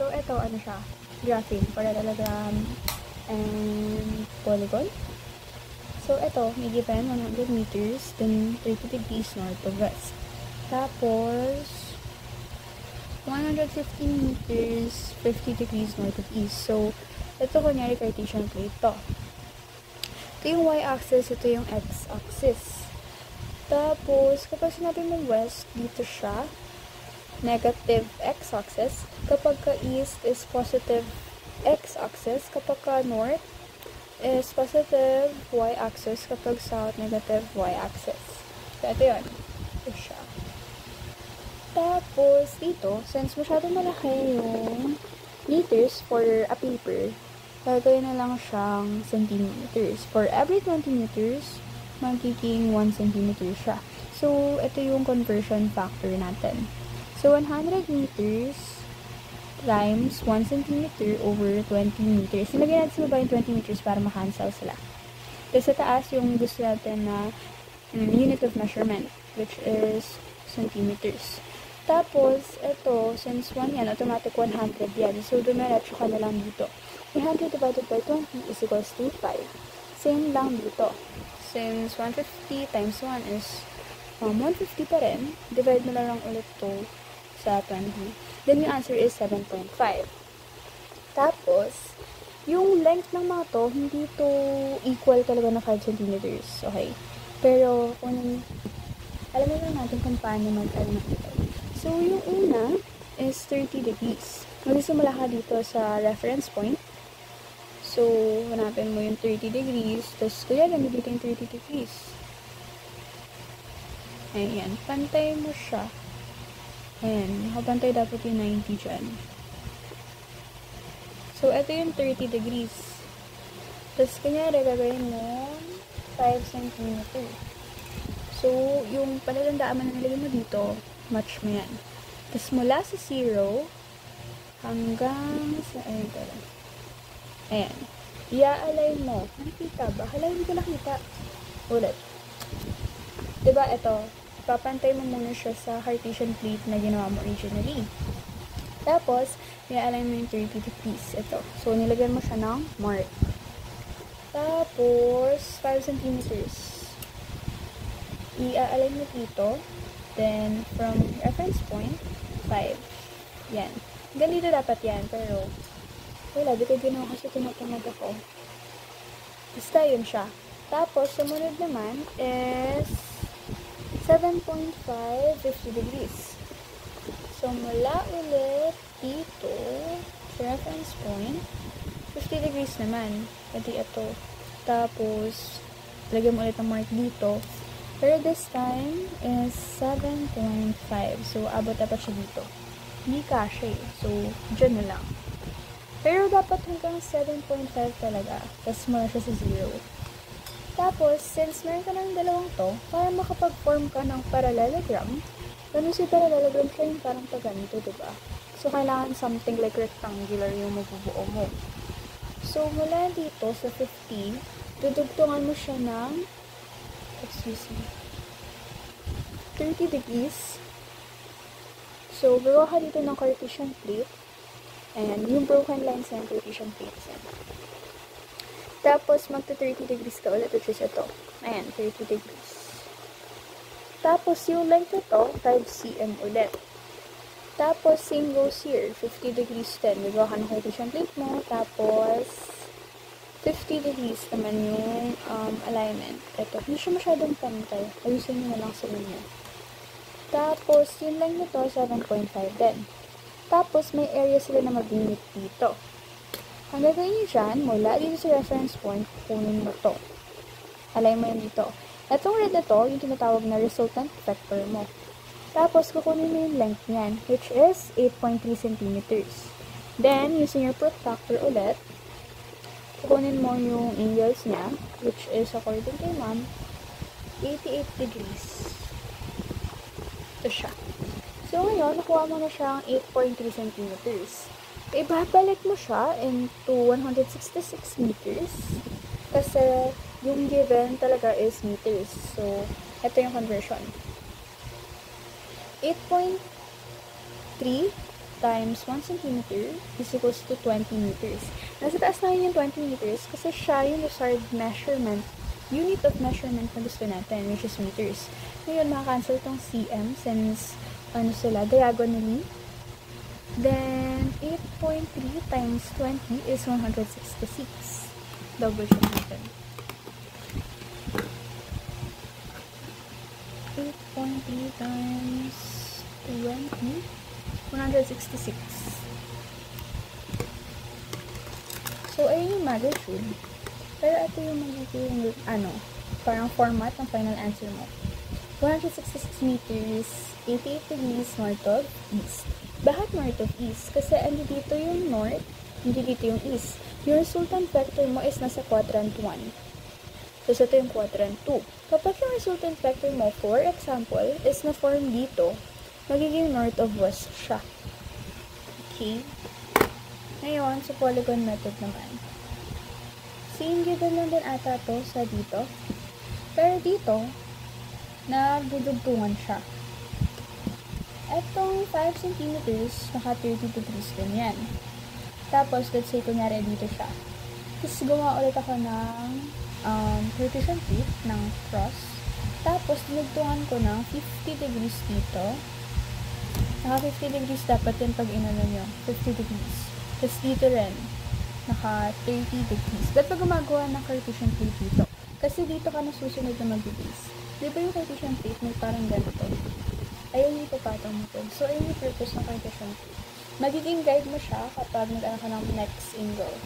So, ito, ano siya? Graphing, parallelogram, and polygon. So, ito, may given 100 meters, then 30 degrees north of west. Tapos, 115 meters, 50 degrees north of east. So, ito, kunyari, Cartesian plate to. Ito yung y-axis, ito yung x-axis. Tapos, kapag sinabi mo west, dito siya, negative x-axis. Kapag ka east is positive x-axis. Kapag ka north is positive y-axis. Kapag south, negative y-axis. So, ito yun. Ito siya. Tapos, dito, since masyado malaki yung meters for a paper, gagawin na lang siyang centimeters. For every 20 meters, magiging 1 centimeter siya. So, ito yung conversion factor natin. So, 100 meters times 1 centimeter over 20 meters. Nilagyan natin sa baba yung 20 meters para makancel sila. Tapos sa taas yung gusto natin na unit of measurement, which is centimeters. Tapos, ito, since 1 yan, automatic 100 yan. So, dumiretso ka na lang dito. 100 divided by 20 is equals to 5. Same lang dito. Since 150 times 1 is 150 pa rin, divide mo na lang ulit to sa 20. Then, yung answer is 7.5. Tapos, yung length ng mga to, hindi to equal talaga na 5 centimeters. Okay? Pero, alam mo lang natin kung paano mag-ano ito. So, yung una is 30 degrees. Magsisimula ka dito sa reference point. So, hanapin mo yung 30 degrees. Tapos, kuya, gamit dito yung 30 degrees. Ayan. Pantay mo siya. Ayan. Nakapantay dapat yung 90 dyan. So, ito yung 30 degrees. Tapos, kunyari, gagawin mo 5 cm. So, yung palalandaan na nilagay mo dito, match mo yan. Tapos, mula sa 0 hanggang sa, ayan. I-align mo. Nakikita ba? Hala, hindi ko nakita. Ulit. Diba, ito. Papantay mo muna siya sa Cartesian plate na ginawa mo originally. Tapos, i-align mo yung 30 degrees. Ito. So, nilagyan mo siya ng mark. Tapos, 5 centimeters. I-align mo dito. Then, from reference point, 5. Yan. Ganito dapat yan, pero wala, di ko ginawa kasi tinatamad ako. Basta yun siya. Tapos, sumunod naman is 7.5, 50 degrees. So, mula ulit dito sa reference point, 50 degrees naman. Pwede ito. Tapos, lagyan mo ulit ang mark dito. Pero this time is 7.5. So, abot dapat siya dito. Hindi kasha eh. So, dyan na lang. Pero dapat hanggang 7.5 talaga. Tapos mula siya sa 0. Tapos, since meron ka ng dalawang to, para makapag-form ka ng parallelogram, ganun si parallelogram siya yung parang paganito, diba? So, kailangan something like rectangular yung mabubuo mo. So, mula dito sa 50, dudugtungan mo siya ng 30 degrees. So, gawa ka dito ng Cartesian plate. Ayan, yung broken lines ng Cartesian plate. Tapos, magta 30 degrees ka ulit, which is ito. Ayan, 30 degrees. Tapos, yung length ito, 5 cm ulit. Tapos, same goes here. 50 degrees din. Gawa ka ng Cartesian plate mo. Tapos, 50 degrees naman yung alignment. Ito, hindi siya masyadong pantay. Ayusin nyo na lang sa inyo. Tapos, yung length nito, 7.5 din. Tapos, may area sila na mag-unit dito. Ang gagawin nyo dyan, mula dito sa reference point, kunin mo to. Align mo yun dito. Itong red na to, yung tinatawag na resultant vector mo. Tapos, kukunin mo yung length niyan, which is 8.3 centimeters. Then, using your protractor ulit, kukunin mo yung angles niya, which is, according kay ma'am, 88 degrees. Ito siya. So, ngayon, nakuha mo na siyang 8.3 centimeters. Ibabalik mo siya into 166 meters. Kasi, yung given talaga is meters. So, ito yung conversion. 8.3 times 1 centimeter is equals to 20 meters. Nasa taas na yung 20 meters kasi siya yung desired measurement, unit of measurement na gusto natin, which is meters. Ngayon, makakancel tong cm since sila, diagonally. Then, 8.3 times 20 is 166. Double check natin. 8.3 times 20, 166. So, ayun yung magnitude. Pero ito yung magiging, parang format ng final answer mo. 166 meters, 88 degrees north of east. Bakit north of east? Kasi andi dito yung north, hindi dito yung east. Yung resultant vector mo is nasa quadrant 1. So, ito yung quadrant 2. Kapag yung resultant vector mo, for example, is na-form dito, magiging north of west siya. Okay? Ngayon, sa polygon method naman. Same given lang din ata to sa dito. Pero dito, nagdudugtungan siya. Etong 5 cm, naka 30 degrees din yan. Tapos, let's say, kunyari dito siya. Tapos, gumawa ulit ako ng 30 cm ng cross. Tapos, dinugtungan ko ng 50 degrees dito. Naka 50 degrees dapat yun pag inano nyo. 50 degrees. Tapos, dito rin, naka 30 degrees. Dapat gumagawa ng Cartesian plate dito. Kasi dito ka nasusunod na mag-base. Di ba yung Cartesian plate may parang ganito? Ayun yung ipapatong mo to. So, ayun yung purpose ng Cartesian plate. Magiging guide mo siya kapag nag-ano ka ng next angle.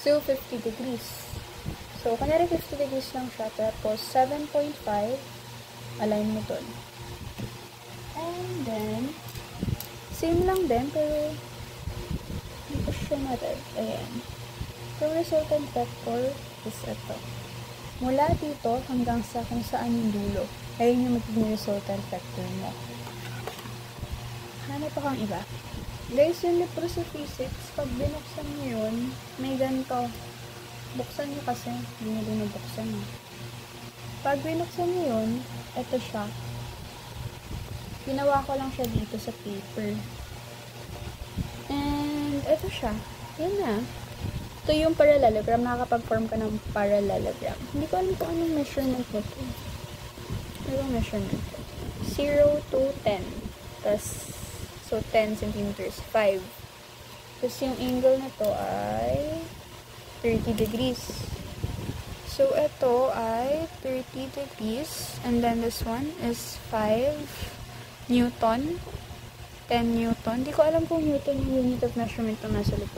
So, 50 degrees. So, kanari 50 degrees lang siya. Tapos, 7.5 align mo dun. And then, same lang din, pero hindi ko siya method. Ayan. So, resultant vector is ito. Mula dito hanggang sa kung saan yung dulo. Ayun yung magiging resultant vector mo. Hanap pa kang iba. Guys, yung libro sa physics, pag binuksan nyo yun, may ganito. Buksan nyo kasi, hindi nyo din nabuksan nyo. Pag binuksan nyo yun, ito siya. Ginawa ko lang siya dito sa paper. And, ito siya. Yan na. Ito yung parallelogram. Nakakapag-form ka ng parallelogram. Hindi ko alam kung anong measurement nito. Anong measurement? 0 to 10. Tapos, so 10 centimeters. 5. Tapos, yung angle na to ay 30 degrees. So, ito ay 30 degrees. And then, this one is 5 Newton. 10 Newton. Hindi ko alam kung Newton yung unit of measurement na nasa likod.